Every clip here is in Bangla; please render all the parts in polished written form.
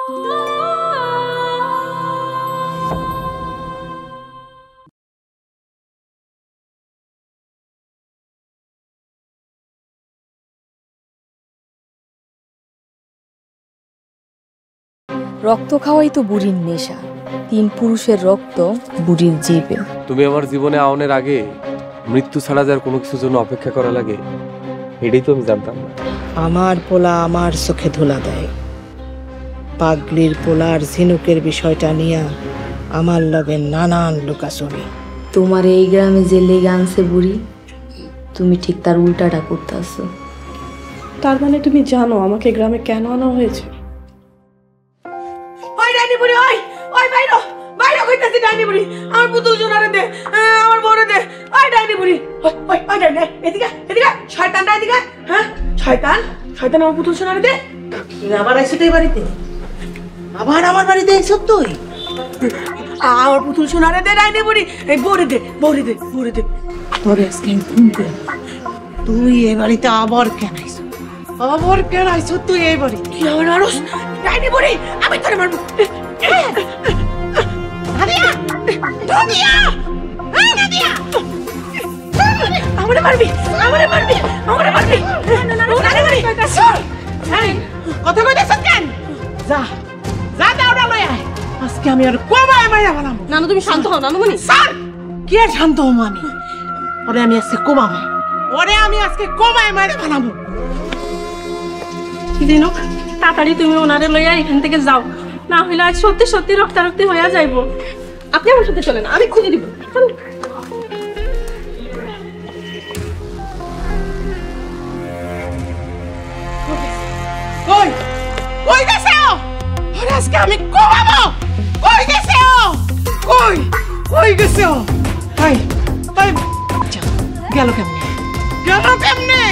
রক্ত খাওয়াই তো বুড়ির নেশা, 3 পুরুষের রক্ত বুড়ির জিভে। তুমি আমার জীবনে আওনের আগে মৃত্যু ছাড়া যার কোনো কিছুর জন্য অপেক্ষা করা লাগে, এটাই তো আমি জানতাম না। আমার পোলা আমার চোখে ধুলা দেয়। পাগলির পোলার ঝিনুকের বিষয়টা নিয়ে আমার লগে নানান লুকাচুরি। তোমার এই গ্রামে যে লেগে আনছে বুড়ি, তুমি ঠিক তার উল্টাটা করতেছো। তার মানে তুমি জানো আমাকে গ্রামে কেন আনা হয়েছে? ওই ডাইনি বুড়ি, ওই ওই বাইরো বাইরো কইতাছি, ডাইনি বুড়ি আমার পুতুল সোনারে দে, আমার বউরে দে। ওই ডাইনি বুড়ি, ওই ওই ওই ডাইনি, এদিকে এদিকে, শয়তানটা এদিকে। হ্যাঁ শয়তান, শয়তান আমার পুতুল সোনারে দে। আবার আইছিস এই বাড়িতে? আবার আমার বাড়িতে এসব তুই? আমার পুতুল সোনারে দে ডাইনি বুড়ি, এই বউরে দে, বউরে দে, বউরে দে। তোরে আজকে ফোন দে, তুই এই বাড়িতে আবার কেন আইছ? আবার কেন আইছ তুই এই বাড়ি? কি আমার মানুষ ডাইনি বুড়ি, আমি তোরে মারবো। নাদিয়া, নাদিয়া, এই নাদিয়া, আমারে মারবি, আমারে মারবি, আমারে মারবি। কথা কইতেছ কেন? যা যা, দাওড়া লই আয়। আজকে আমি আর কমায় মাইরা বানাবো। নানু তুমি শান্ত হও নানুমণি। স্যার কি আর শান্ত হবো আমি? ওরে আমি আজকে কমাবো, ওরে আমি আজকে কমায় মাইরা বানাবো। দিনক তাড়াতাড়ি তুমি ওনারে লইয়া এখান থেকে যাও, না হইলে আজ সত্যি সত্যি রক্তারক্তি হইয়া যাইব। আপনি আমার সাথে চলেন, আমি খুঁজে দিব। কই কই গেছে ও? ওরে আজকে আমি কমাবো। কই গেছে ও? কই কই গেছে ও? হাই হাই, গেল কেমনে? গেল কেমনে?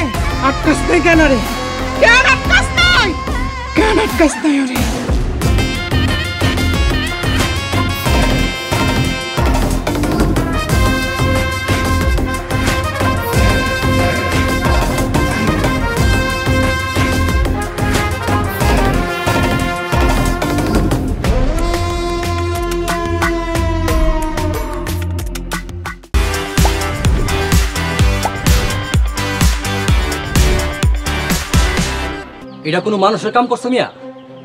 আটকাস নাই কেন রে? কেন আটকাস নাই? কেন আটকাস নাই রে? এটা কোনো মানুষের কাম করছো মিয়া?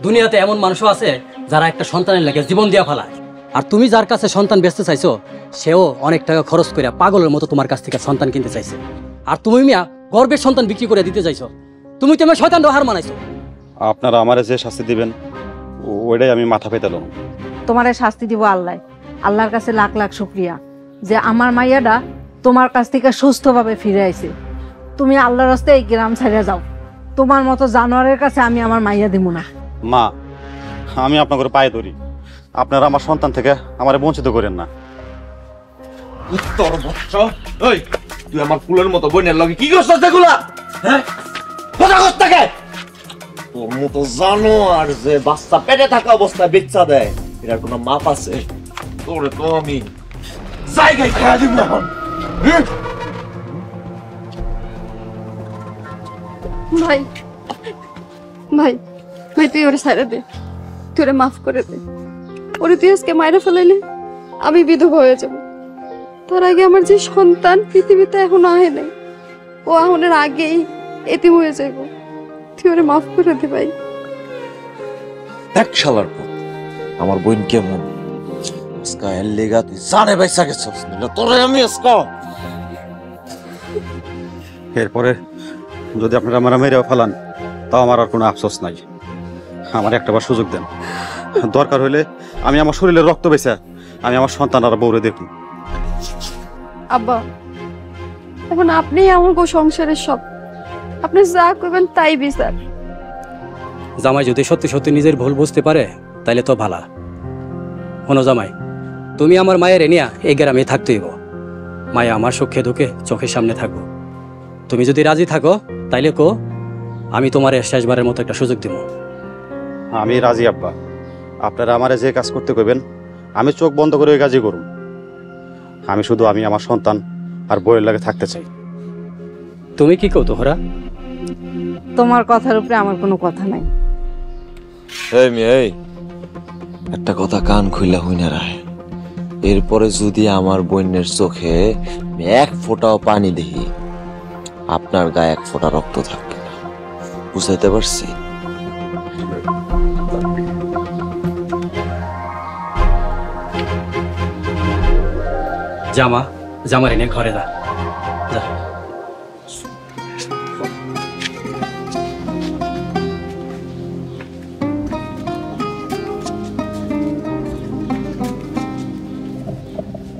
দুনিয়াতে এমন মানুষও আছে যারা একটা সন্তানের লাগে জীবন দিয়া ফেলায়। আর তুমি যার কাছে সন্তান বেচতে চাইছো, সেও অনেক টাকা খরচ করে পাগলের মতো তোমার কাছ থেকে সন্তান কিনতে চাইছে। আর তুমি মিয়া গর্বের সন্তান বিক্রি করে দিতে চাইছো। তুমি তো আমার শয়তান হার মানাইছো। আপনারা আমারে যে শাস্তি দিবেন ওইটাই আমি মাথা পেতালাম। তোমারে শাস্তি দিব আল্লাহ। আল্লাহর কাছে লাখ লাখ শুকরিয়া যে আমার মাইয়াটা তোমার কাছ থেকে সুস্থভাবে ফিরে আইছে। তুমি আল্লাহর রাস্তায় এই গ্রাম ছাড়িয়ে যাও। তোমার মতো জানোয়ারের কাছে আমি আমার মাইয়া দিব না। মা, আমি আপনাকে পায়ে ধরি, আপনারা আমার সন্তান থেকে আমারে বঞ্চিত করেন না। উত্তর বৎস, ওই তুই আমার ফুলের মতো বোনের লগে কি করছিস এগুলা? হ্যাঁ কথা করতে কে? তোর মতো জানোয়ার যে বাচ্চা পেটে থাকা অবস্থায় বাচ্চা দেয়, এটার কোনো মাপ আছে? তোরে তো আমি জায়গায় খাওয়া দিব এখন। ভাই ভাই ভাই, তুই ওরে ছাড়া দে, তুই ওরে মাফ করে দে। ওরে তুই আজকে মায়েরা ফেলাইলে আমি বিধবা হয়ে যাব। তার আগে আমার যে সন্তান পৃথিবীতে এখনো আহে নাই, ও আহনের আগেই এতিম হয়ে যাইব। তুই ওরে মাফ করে দে ভাই। দেখ শালার পুত, আমার বোন কেমন আজকা এর লেগা তুই জানে বাইসা গেছস, তোরে আমি আজকা। এরপরে যদি আপনারা আমার মেরেও ফেলান, তাও আমার আর কোনো আফসোস নাই। আমার একটাবার সুযোগ দেন, দরকার হইলে আমি আমার শরীরের রক্ত বেচে আমি আমার সন্তান আর বউরে দেখুন। আব্বা, এখন আপনি আমার সংসারের সব, আপনি যা করবেন তাই বিচার। জামাই যদি সত্যি সত্যি নিজের ভুল বুঝতে পারে তাইলে তো ভালা। শোনো জামাই, তুমি আমার মায়ের এনিয়া এই গ্রামে থাকতেইব। মায়া আমার সুখে দুঃখে চোখের সামনে থাকবো। তুমি যদি রাজি থাকো তাইলে কো, আমি তোমার শেষবারের মতো একটা সুযোগ দিব। আমি রাজি আব্বা, আপনারা আমারে যে কাজ করতে কইবেন আমি চোখ বন্ধ করে ওই কাজই করুন। আমি শুধু আমি আমার সন্তান আর বউয়ের লাগে থাকতে চাই। তুমি কি কও তোহরা? তোমার কথার উপরে আমার কোনো কথা নাই। এই মেয়ে, একটা কথা কান খুইলা হইনা রায়, এরপরে যদি আমার বোনের চোখে আমি এক ফোঁটাও পানি দেখি, আপনার গায়ে এক ফোঁটা রক্ত থাকবে না। বুঝাইতে পারছি? জামার এনে ঘরে যা।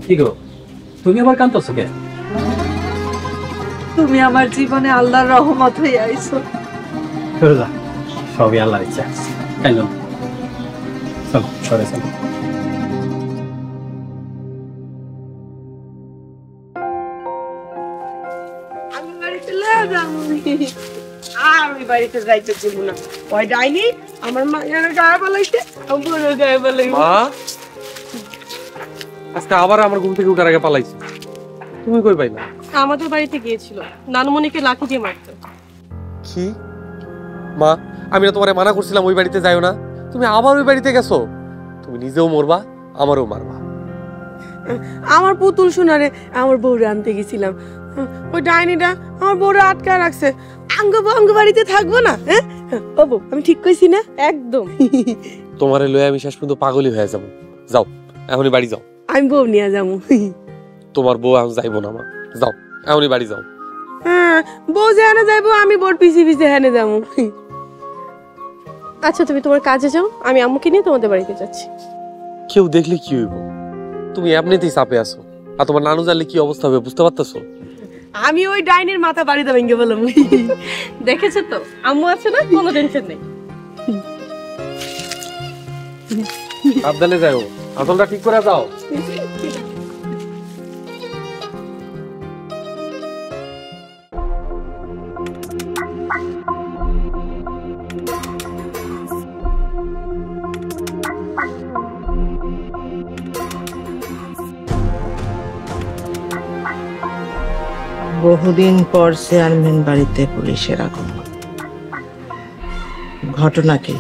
কি গো, তুমি আবার কাঁদতেছো কে? তুমি আমার জীবনে আল্লাহর রহমত হয়ে আইছো। সবই আল্লাহর ইচ্ছা। চলো সরে চলো। আমি বাড়িতে যাইতে চাইব না। ওই ডাইনি আমার মায়ের গায়ে বলাইছে, আমার গায়ে বলাই। মা, আজকে আবার আমার ঘুম থেকে উঠার আগে পালাইছে। তুমি কই পাইলা? আমাদের বাড়িতে গিয়েছিল, নানুমণিকে লাঠি দিয়ে মারতে। কি মা, আমি না তোমারে মানা করছিলাম ওই বাড়িতে যাইও না? তুমি আবার ওই বাড়িতে গেছো। তুমি নিজেও মরবা, আমারও মারবা। আমার পুতুল সোনারে আমার বউরে আনতে গেছিলাম, ওই ডাইনিটা আমার বউরে আটকায় রাখছে। আঙ্গ বাড়িতে থাকবো না? হ্যাঁ বাবু, আমি ঠিক কইছি না? একদম। তোমারে লয়ে আমি শেষ পর্যন্ত পাগলই হয়ে যাবো। যাও এখনই বাড়ি যাও। আমি বউ নিয়ে যাবো। তোমার বউ এখন যাইবো না মা, যাও এখনই বাড়ি যাও। হ্যাঁ, বউ যেখানে যাইবো আমি বোর পিছিয়ে পিছিয়ে হেনে যাবো। আচ্ছা তুমি তোমার কাজে যাও, আমি আম্মুকে নিয়ে তোমাদের বাড়িতে যাচ্ছি। কেউ দেখলে কি হইব? তুমি এমনিতেই চাপে আছো, আর তোমার নানু জানলে কি অবস্থা হবে বুঝতে পারতেছো? আমি ওই ডাইনির মাথা বাড়িতে ভেঙে বললাম। দেখেছো তো, আম্মু আছে না, কোনো টেনশন নেই। সাবধানে যাও, আদলটা ঠিক করে দাও। বহুদিন পর চেয়ারম্যান বাড়িতে পুলিশের আগমন, ঘটনা কি?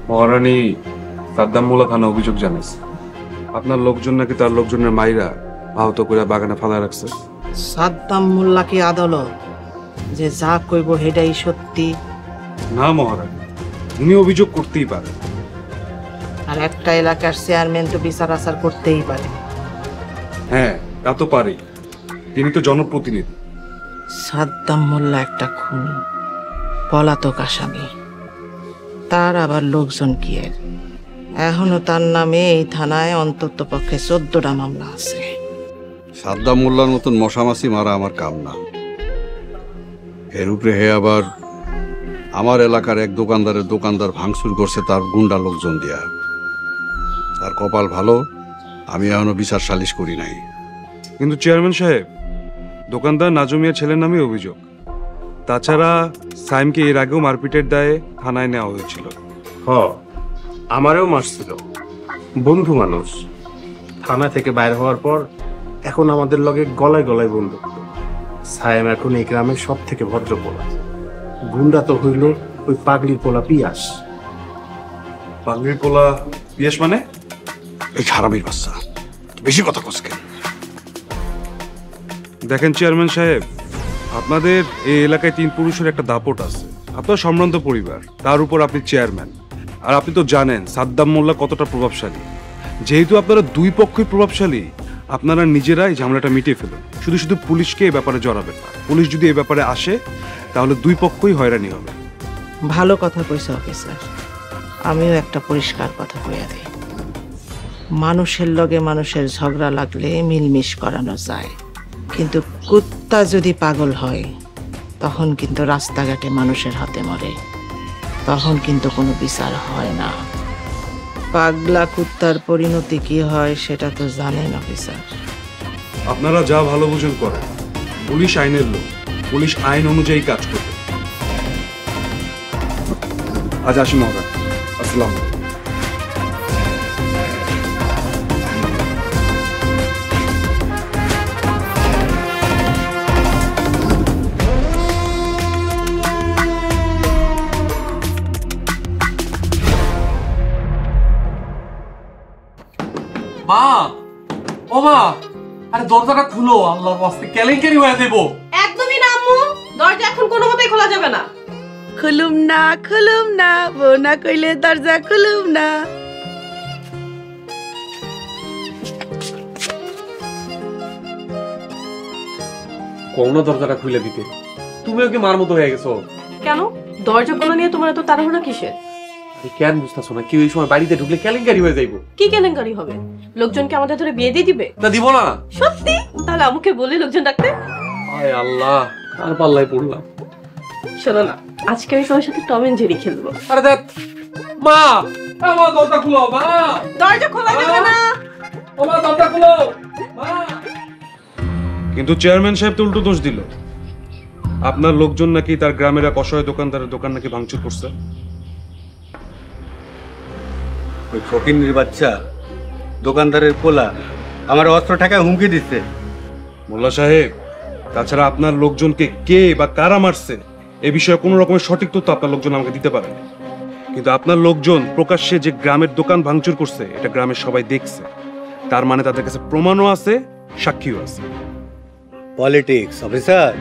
মহারানী সাদ্দাম মোল্লা থানা অভিযোগ জানাইছে আপনার লোকজন নাকি তার লোকজনের মাইরা আহত করে বাগানে ফালা রাখছে। সাদ্দাম মোল্লা কি আদালত যে যা কইব হেডাই সত্যি? না মহারানী, উনি অভিযোগ করতেই পারে। আর একটা এলাকার চেয়ারম্যান তো বিচার আচার করতেই পারে। হ্যাঁ তা তো পারে, তিনি তো জনপ্রতিনিধি। সাদ্দাম মোল্লা একটা খুনি, পলাতক আসামি। তার আবার লোকজন কি এর? এখনো তার নামে এই থানায় অন্তত পক্ষে 14টা মামলা আছে। সাদ্দাম মোল্লার মতন মশামাছি মারা আমার কাম না। এর উপরে হে আবার আমার এলাকার এক দোকানদার ভাঙচুর করছে তার গুন্ডা লোকজন দিয়া। তার কপাল ভালো, আমি এখনো বিচার সালিশ করি নাই। কিন্তু চেয়ারম্যান সাহেব, দোকানদার নাজমিয়া ছেলের নামে অভিযোগ। তাছাড়া সাইমকে এর আগেও মারপিটের দায়ে থানায় নেওয়া হয়েছিল। আমারেও মারছিল। বন্ধু মানুষ, থানা থেকে বাইরে হওয়ার পর এখন আমাদের লগে গলায় গলায় বন্ধু। সায়েম এখন এই গ্রামের সব থেকে ভদ্র পোলা। গুন্ডা তো হইল ওই পাগলির পোলা পিয়াস। পাগলির পোলা পিয়াস মানে? এই হারামির বাচ্চা, বেশি কথা কস কেন? দেখেন চেয়ারম্যান সাহেব, আপনাদের এই এলাকায় 3 পুরুষের একটা দাপট আছে। আপনার সম্ভ্রান্ত পরিবার, তার উপর আপনি চেয়ারম্যান। আর আপনি তো জানেন সাদ্দাম মোল্লা কতটা প্রভাবশালী। যেহেতু আপনারা 2 পক্ষই প্রভাবশালী, আপনারা নিজেরাই ঝামেলাটা মিটিয়ে ফেলুন। শুধু পুলিশকে এই ব্যাপারে জড়াবেন না। পুলিশ যদি এই ব্যাপারে আসে তাহলে 2 পক্ষই হয়রানি হবে। ভালো কথা কইছে অফিসার, আমিও একটা পরিষ্কার কথা কইয়া দিই। মানুষের লগে মানুষের ঝগড়া লাগলে মিলমিশ করানো যায়, কিন্তু কুত্তা যদি পাগল হয় তখন কিন্তু রাস্তাঘাটে মানুষের হাতে মরে, তখন কিন্তু কোনো বিচার হয় না। পাগলা কুত্তার পরিণতি কি হয় সেটা তো জানেন অফিসার। আপনারা যা ভালো বুঝেন করেন। পুলিশ আইনের লোক, পুলিশ আইন অনুযায়ী কাজ করবে। আজ আসি মহারাজ, আসসালামু আলাইকুম। মা, ও মা, আরে দরজাটা খুলো, আল্লাহর ওয়াস্তে কেলেঙ্কারি হয়ে দেবো। একদমই না আম্মু, দরজা এখন কোনো মতেই খোলা যাবে না। খুলুম না বউ না কইলে দরজা খুলুম না। কোন দরজাটা খুলে দিতে, তুমিও কি মার মতো হয়ে গেছো? কেন দরজা খোলা নিয়ে তোমার এত তাড়াহুড়া কিসের? কেন বুঝতেছো না? কেউ এই সময় বাড়িতে ঢুকলে কেলেঙ্কারি হয়ে যাইবো। কি কেলেঙ্কারি হবে? লোকজনকে আমাদের ধরে বিয়ে দিয়ে দিবে? না দিব না। সত্যি? তাহলে আমাকে বলি লোকজন ডাকতে। আয় আল্লাহ, আর পাল্লায় পড়লাম। শোনো না, আজকে আমি তোমার সাথে টম এন্ড জেরি খেলবো। আরে দেখ মা, আমার দরজা খুলো মা। দরজা খোলা যাবে না। ও মা, দরজা খুলো মা। কিন্তু চেয়ারম্যান সাহেব তো উল্টো দোষ দিল। আপনার লোকজন নাকি তার গ্রামের এক অসহায় দোকানদারের দোকান নাকি ভাঙচুর করছে। ওই ফকিন্নির বাচ্চা দোকানদারের পোলা আমার অস্ত্র টাকায় হুমকি দিচ্ছে। মোল্লা সাহেব, তাছাড়া আপনার লোকজনকে কে বা কারা মারছে এ বিষয়ে কোনো রকমের সঠিক তথ্য আপনার লোকজন আমাকে দিতে পারেনি। কিন্তু আপনার লোকজন প্রকাশ্যে যে গ্রামের দোকান ভাঙচুর করছে এটা গ্রামের সবাই দেখছে। তার মানে তাদের কাছে প্রমাণও আছে, সাক্ষীও আছে। পলিটিক্স অফিসার,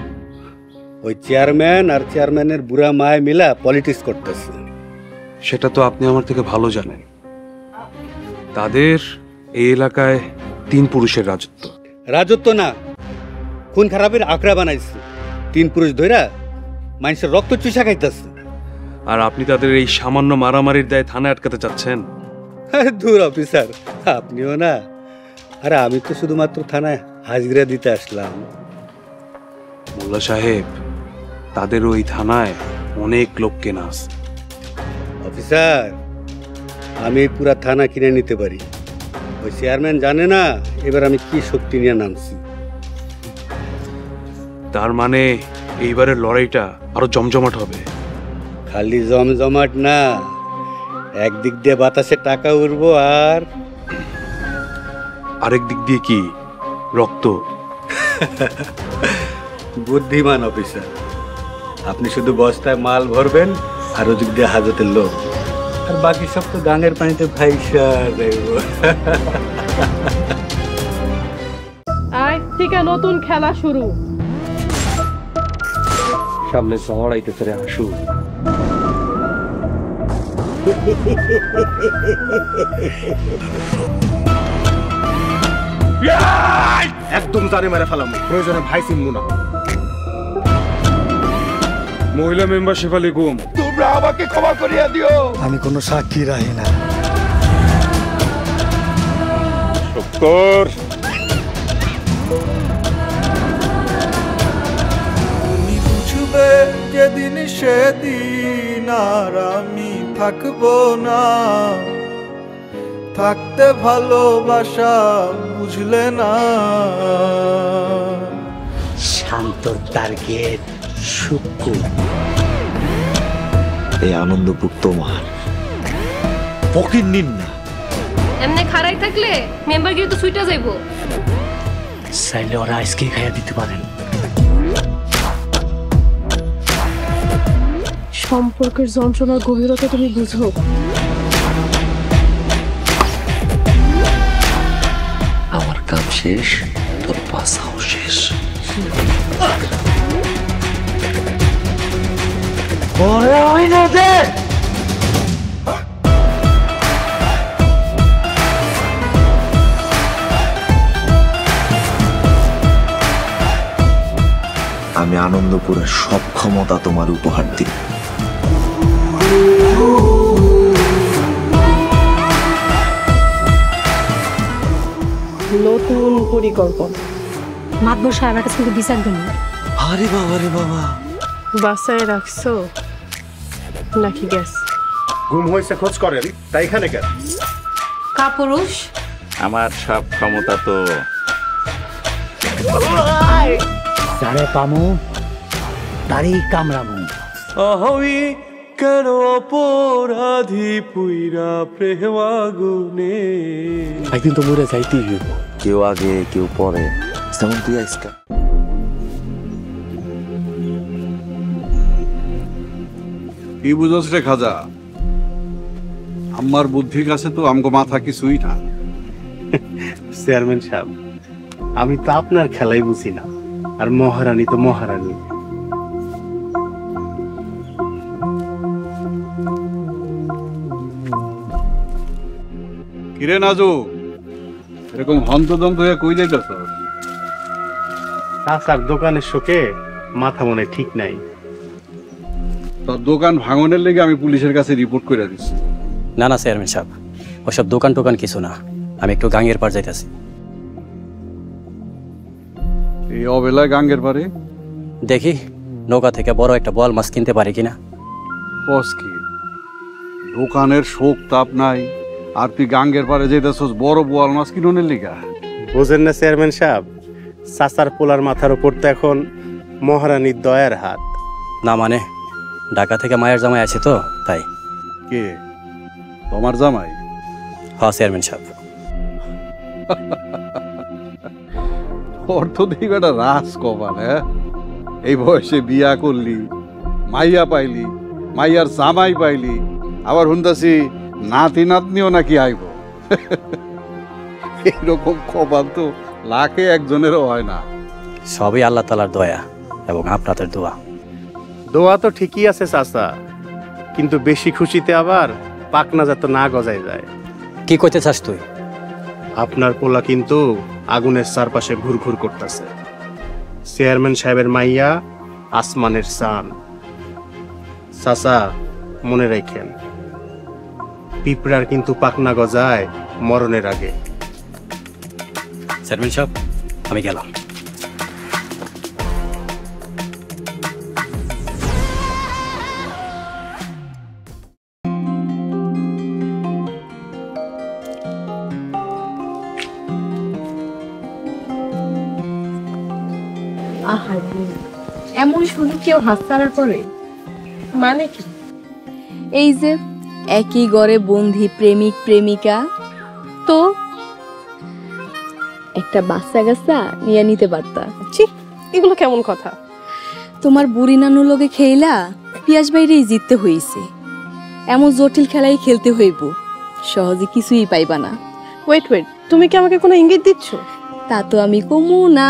ওই চেয়ারম্যান আর চেয়ারম্যানের বুড়া মায় মিলা পলিটিক্স করতেছে। সেটা তো আপনি আমার থেকে ভালো জানেন। তাদের এই এলাকায় 3 পুরুষের রাজত্ব। রাজত্ব না, খুন খারাপের আঁকড়া বানাইছে। 3 পুরুষ ধইরা মানুষের রক্ত চুষা খাইতেছে। আর আপনি তাদের এই সামান্য মারামারির দায়ে থানায় আটকাতে চাচ্ছেন? দূর অফিসার, আপনিও না। আরে আমি তো শুধুমাত্র থানায় হাজিরা দিতে আসলাম। মোল্লা সাহেব, তাদের ওই থানায় অনেক লোক কেনা আছে। অফিসার, আমি পুরা থানা কিনে নিতে পারি। ওই চেয়ারম্যান জানে না এবার আমি কি শক্তি নিয়ে নামছি। তার মানে এইবারের লড়াইটা আরো জমজমাট হবে। খালি জমজমাট না, একদিক দিয়ে বাতাসে টাকা উড়বো আর আরেক দিক দিয়ে কি রক্ত। বুদ্ধিমান অফিসার, আপনি শুধু বস্তায় মাল ভরবেন আর ওদিক দিয়ে হাজতের লোক, আর বাকি সব তো গাঙের পানিতে ভাইসা দেব। আয় ঠিক আছে, নতুন খেলা শুরু। সামনে শহর আইতেছে রে, আসু। একদম জানে মেরে ফেলাম, প্রয়োজনে ভাই চিনবো না। মহিলা মেম্বার শেফালি গুম, তোমরা আমাকে ক্ষমা করিয়া দিও। আমি কোনো সাক্ষী রাখি না। শুকর তুমি বুঝবে যেদিন সেদিন আর আমি থাকবো না। থাকতে ভালোবাসা বুঝলে না। শান্ত টার্গেট শুক্র, এই আনন্দপুর তোমার ফকির নিন না। এমনি খারাই থাকলে মেম্বারগিরি তো সুইটা যাইবো। চাইলে ওরা আজকে খাইয়া দিতে পারেন। সম্পর্কের যন্ত্রণার গভীরতা তুমি বুঝো। আমার কাম শেষ, তোর পাশাও শেষ। আমি আনন্দপুরের সব ক্ষমতা তোমার উপহার দিই। নতুন পরিকল্পনা। মাতবর সাহেবের কাছে কিন্তু বিচার দিন। আরে বাবা রে বাবা, বাসায় রাখছো নাকি গ্যাস? ঘুম হয়েছে খোঁজ করেন, তাই এখানে কেন? কাপুরুষ, আমার সব ক্ষমতা তো যারে পামু তারই কামড়ামু। আমি কেন অপরাধী পুইরা প্রেম আগুনে। একদিন তো মরে যাইতেই হইব, কেউ আগে কেউ পরে। যেমন তুই আজকা কি বুঝোস রে খাজা? আমার বুদ্ধির কাছে তো আমগো মাথা কিছুই না। চেয়ারম্যান সাহেব, আমি তো আপনার খেলাই বুঝি না, আর মহারানী তো মহারানী। কিরে নাজু, এরকম হন্তদন্ত হয়ে কই যাইতেছ? চাচার দোকানের শোকে মাথা মনে ঠিক নাই। তোর দোকান ভাঙনের লেগে আমি পুলিশের কাছে রিপোর্ট করে দিচ্ছি। না না চেয়ারম্যান সাহেব, ওসব দোকান টোকান কিছু না, আমি একটু গাঙ্গের পার যাইতেছি। এই অবেলায় গাঙ্গের পারে? দেখি নৌকা থেকে বড় একটা বল মাছ কিনতে পারি কিনা। বস কি দোকানের শোক তাপ নাই, আর তুই গাঙ্গের পারে যেতেছস বড় বোয়াল মাছ কিনোনের লিগা? বোঝেন না চেয়ারম্যান সাহেব, চাচার পোলার মাথার উপর তো এখন মহারানীর দয়ার হাত। না মানে ঢাকা থেকে মায়ের জামাই আছে তো তাই। কে তোমার জামাই? হ্যাঁ চেয়ারম্যান সাহেব। অর্থ দিই বেটা রাজ কপাল। হ্যাঁ, এই বয়সে বিয়া করলি, মাইয়া পাইলি, মাইয়ার জামাই পাইলি, আবার শুনতাছি নাতি নাতনিও নাকি আইব। এইরকম কপাল তো লাখে একজনেরও হয় না। সবই আল্লাহ তাআলার দয়া এবং আপনাদের দোয়া। দোয়া তো ঠিকই আছে চাচা, কিন্তু বেশি খুশিতে আবার পাকনা যাতে না গজায় যায়। কি কইতে চাস তুই? আপনার পোলা কিন্তু আগুনের চারপাশে ঘুরঘুর করতেছে। চেয়ারম্যান সাহেবের মাইয়া আসমানের চান। চাচা মনে রাখেন, পিঁপড়ার কিন্তু পাকনা গজায় মরণের আগে। চেয়ারম্যান সাহেব আমি গেলাম। এমন শুধু কেউ হাত ছাড়ার পরে মানে কি? এই যে একই ঘরে বন্ধি প্রেমিক প্রেমিকা, তো একটা বাচ্চা গাছা নিয়ে নিতে পারতা। ছি, এগুলো কেমন কথা? তোমার বুড়ি নানুর লগে খেলা পিয়াস বাইরেই জিততে হইছে। এমন জটিল খেলাই খেলতে হইব, সহজে কিছুই পাইবা না। ওয়েট ওয়েট, তুমি কি আমাকে কোনো ইঙ্গিত দিচ্ছ? তা তো আমি কমু না।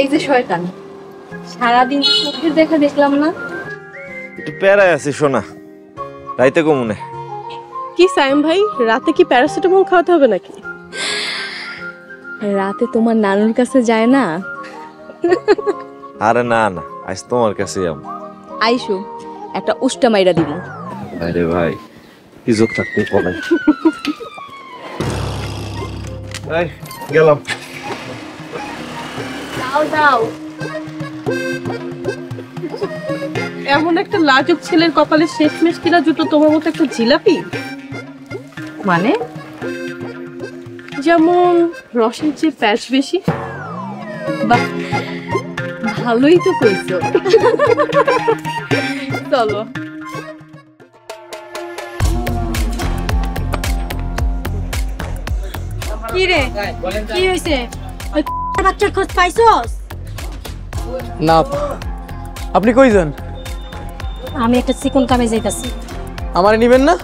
এই যে শয়তান, সারাদিন চোখের দেখা দেখলাম না। একটু প্যারায় আছি সোনা, রাইতে কমুনে। কি সাইম ভাই, রাতে কি প্যারাসিটামল খাওয়াতে হবে নাকি? রাতে তোমার নানুর কাছে যায় না? আরে না না, আজ তোমার কাছে আইসো, একটা উষ্টা মাইরা দিব। আরে ভাই, ইজ্জত থাকতে পলাই। এই গেলাম। দাও দাও। এমন একটা লাজুক ছেলের কপালে শেষমেশ কিনা জুটো তোমার মতো একটা জিলাপি। মানে? যেমন রসের চেয়ে প্যাচ বেশি। বাহ, ভালোই তো কইছো। চলো। কি রে, কি হইছে? ওই বাচ্চার খোঁজ পাইছস? না, আপনি কই যান? আমি একটা চিকন কামে যাইতাছি। আমারে নিবেন না?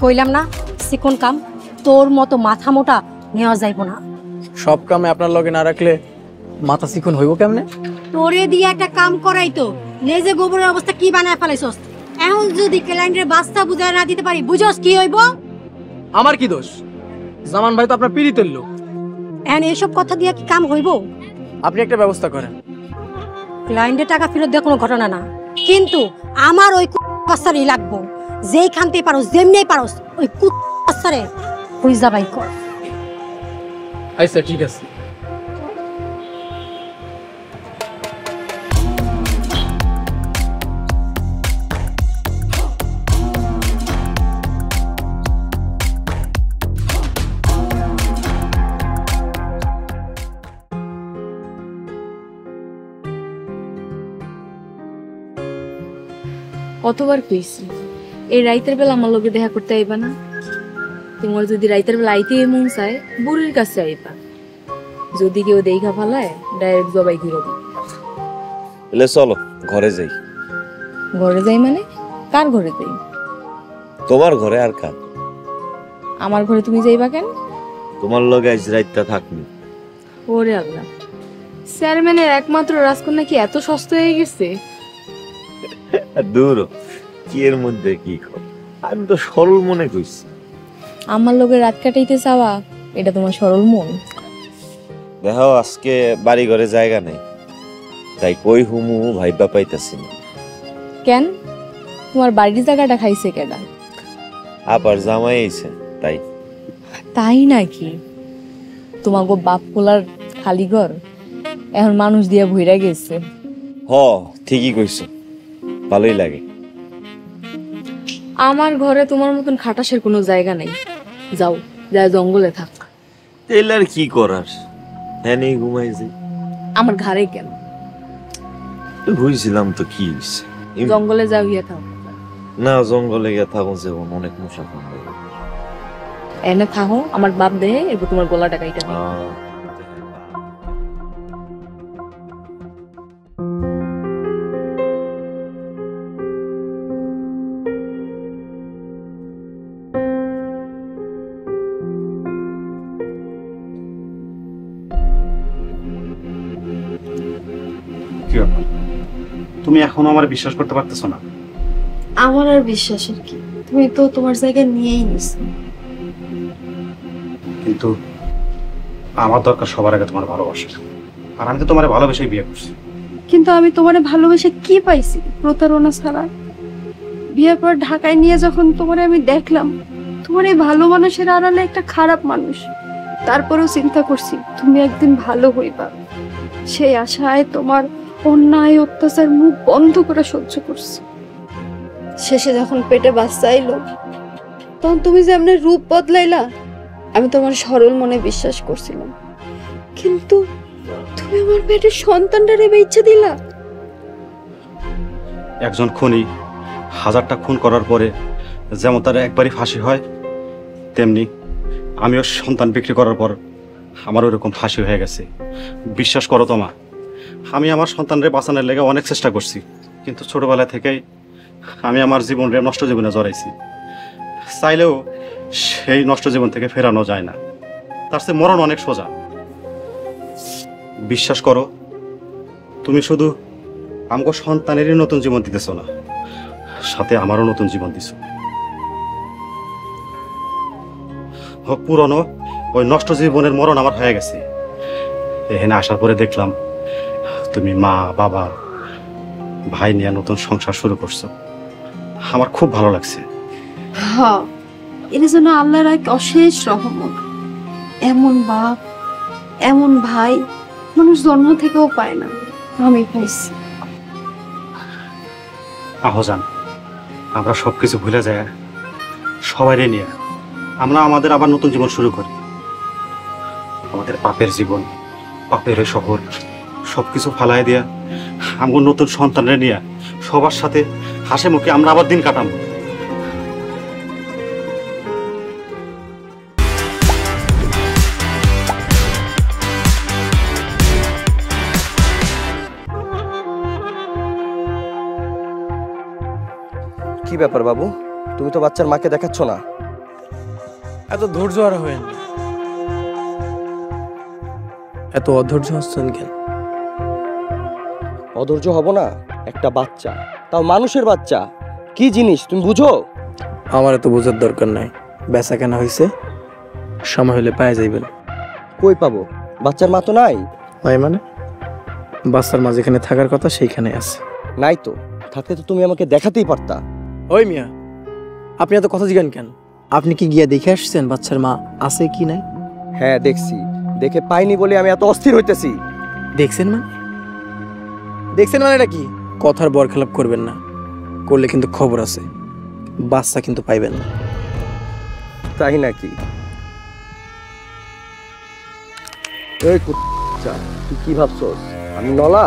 কইলাম না চিকন কাম, তোর মতো মাথা মোটা নেওয়া যাইব না। সব কামে আপনার লগে না রাখলে মাথা চিকন হইব কেমনে? তোরে দিয়ে একটা কাম করাইতো, নিজে গোবরের অবস্থা কি বানায় ফেলাইছস। এখন যদি ক্লায়েন্টের বাস্তা বুঝায় না দিতে পারি, বুঝছস কি হইব? আমার কি দোষ? জামান ভাই তো আপনার পীড়িতের লোক। এখন এসব কথা দিয়ে কি কাম হইব? আপনি একটা ব্যবস্থা করেন। ক্লায়েন্টের টাকা ফেরত দেওয়ার কোনো ঘটনা না, কিন্তু আমার ওই বাস্তারই লাগবো। যেইখানতে পারোস, যেমনি পারোস, ওই বাস্তারে খুঁজা বাই কর। আচ্ছা ঠিক আছে। কতবার কইছি এই রাইতের বেলা আমার লগে দেখা করতে আইবা না। তোমার যদি রাইতের বেলা আইতে মন চায়, বুড়ির কাছে আইবা। যদি কেউ দেখা ফেলায় ডাইরেক্ট জবাই করে দিই। এলে চলো ঘরে যাই। ঘরে যাই মানে? কার ঘরে যাই? তোমার ঘরে আর কার? আমার ঘরে তুমি যাইবা কেন? তোমার লগে আজ রাতটা থাকনি। ওরে আল্লাহ, চেয়ারম্যানের একমাত্র রাজকন্যা কি এত সস্তা হয়ে গেছে? দূর কি এর মধ্যে কি খবর, আমি তো সরল মনে কইছি। আমার লগে রাত কাটাইতে চাওয়া এটা তোমার সরল মন? দেখো আজকে বাড়ি ঘরে জায়গা নেই, তাই কই হুমু ভাইবা পাইতাছি না। কেন, তোমার বাড়ির জায়গাটা খাইছে কেডা? আবার জামাই আইছে তাই। তাই নাকি? তোমাকে বাপ পোলার খালি ঘর এখন মানুষ দিয়া ভইরা গেছে। হ ঠিকই কইছো, ভালোই লাগে। আমার ঘরে তোমার মতন খাটাসের কোনো জায়গা নাই। যাও, যা জঙ্গলে থাক। তেল আর কি করার, হ্যাঁ নেই ঘুমাই যাই। আমার ঘরে কেন? বুঝছিলাম তো কি হইছে। জঙ্গলে যাও, গিয়ে থাক। না জঙ্গলে গিয়ে থাকুন যে অনেক মশা কামড়াবে। এনে থাকো, আমার বাপ দেহে এরপর তোমার গলাটা কাইটা দেয়। কি ব্যাপার? তুমি এখনো আমার বিশ্বাস করতে পারতেছো না? আমার আর বিশ্বাসের কি, তুমি তো তোমার জায়গায় নিয়েই নিছো। কিন্তু আমার দরকার সবার আগে তোমার ভালোবাসা, আর আমি তো তোমার ভালোবেসেই বিয়ে করছি। কিন্তু আমি তোমারে ভালোবেসে কি পাইছি? প্রতারণা ছাড়া। বিয়ের পর ঢাকায় নিয়ে যখন তোমারে আমি দেখলাম, তোমার এই ভালো মানুষের আড়ালে একটা খারাপ মানুষ। তারপরেও চিন্তা করছি তুমি একদিন ভালো হইবা, সেই আশায় তোমার অন্যায় অত্যাচার মুখ বন্ধ করে সহ্য করছি। শেষে যখন পেটে বাচ্চা এলো, তখন তুমি যে এমনি রূপ বদলাইলা, আমি তোমার সরল মনে বিশ্বাস করছিলাম। কিন্তু তুমি আমার পেটের সন্তানটারে বেঁচে দিলা। একজন খুনি হাজারটা খুন করার পরে যেমন তার একবারই ফাঁসি হয়, তেমনি আমিও সন্তান বিক্রি করার পর আমার ওরকম ফাঁসি হয়ে গেছে। বিশ্বাস করো তোমা, আমি আমার সন্তানরে বাঁচানোর লেগে অনেক চেষ্টা করছি, কিন্তু ছোটবেলা থেকেই আমি আমার জীবনরে নষ্ট জীবনে জড়াইছি। চাইলেও সেই নষ্ট জীবন থেকে ফেরানো যায় না, তার চেয়ে মরণ অনেক সোজা। বিশ্বাস করো, তুমি শুধু আমাকে সন্তানেরই নতুন জীবন দিতেছ না, সাথে আমারও নতুন জীবন দিছ। পুরনো ওই নষ্ট জীবনের মরণ আমার হয়ে গেছে। এখানে আসার পরে দেখলাম তুমি মা বাবা ভাই নিয়ে নতুন সংসার শুরু করছো, আমার খুব ভালো লাগছে। হ্যাঁ, এর জন্য আল্লাহর এক অশেষ রহমত। এমন বাপ এমন ভাই মানুষ জন্ম থেকেও পায় না, আমি পাইছি। আহজান, আমরা সবকিছু ভুলে যাই, সবাই নিয়ে আমরা আমাদের আবার নতুন জীবন শুরু করি। আমাদের পাপের জীবন, পাপের শহর সবকিছু ফালাই দিয়া আমার নতুন সন্তানরা নিয়ে সবার সাথে হাসি মুখে আমরা আবার দিন কাটাবো। কি ব্যাপার বাবু, তুমি তো বাচ্চার মাকে দেখাচ্ছ না? এত ধৈর্য আর হয়ে না, এত অধৈর্য হচ্ছেন কেন? অধৈর্য হব না? একটা বাচ্চা, তাও মানুষের বাচ্চা, কি জিনিস তুমি বুঝো? আমার এত বোঝার দরকার নাই। বেচা কেনা হয়েছে, সময় হলে পায়ে যাইবেন। কই পাবো? বাচ্চার মা তো নাই। নাই মানে? বাচ্চার মা যেখানে থাকার কথা সেইখানে আছে। নাই তো, থাকলে তো তুমি আমাকে দেখাতেই পারতা। ওই মিয়া, আপনি এত কথা জিজ্ঞান কেন? আপনি কি গিয়া দেখে আসছেন বাচ্চার মা আছে কি নাই? হ্যাঁ দেখছি, দেখে পাইনি বলে আমি এত অস্থির হইতেছি। দেখছেন মানে? দেখছেন মানে এটা কি? কথার বরখেলাপ করবেন না, করলে কিন্তু খবর আছে, বাচ্চা কিন্তু পাইবেন না। তাই নাকি? এই কুত্তা, তুই কি ভাবছস আমি নলা?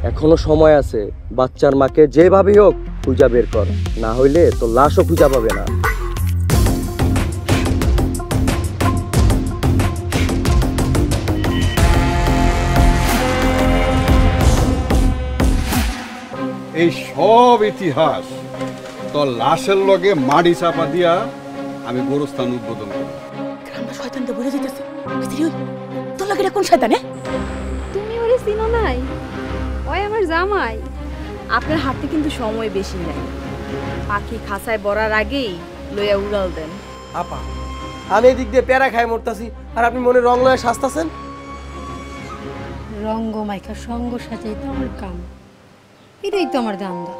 এখনো সময় আছে, বাচ্চার মাকে যেভাবেই হোক খুঁজা বের কর, না হইলে তো লাশও খুঁজা পাবে না। এই সব ইতিহাস তোর লাশের লগে মাটি চাপা দিয়া আমি গোরস্থান উদ্বোধন করব। গ্রামটা শয়তান দিয়ে ভরে যেতেছে। তোর লাগে কোন শয়তানে? তুমি ওরে চিনো নাই? ওই আমার জামাই। আপনার হাতে কিন্তু সময় বেশি নাই, পাখি খাঁচায় বড়ার আগেই লইয়া উড়াল দেন। আপা, আমি এদিক দিয়ে প্যারা খাই মরতাছি আর আপনি মনে রং লয়ে সাজতাছেন। রঙ্গ মাইকা সঙ্গ সাজাই তো আমার কাম, এটাই তো আমার দান্দা।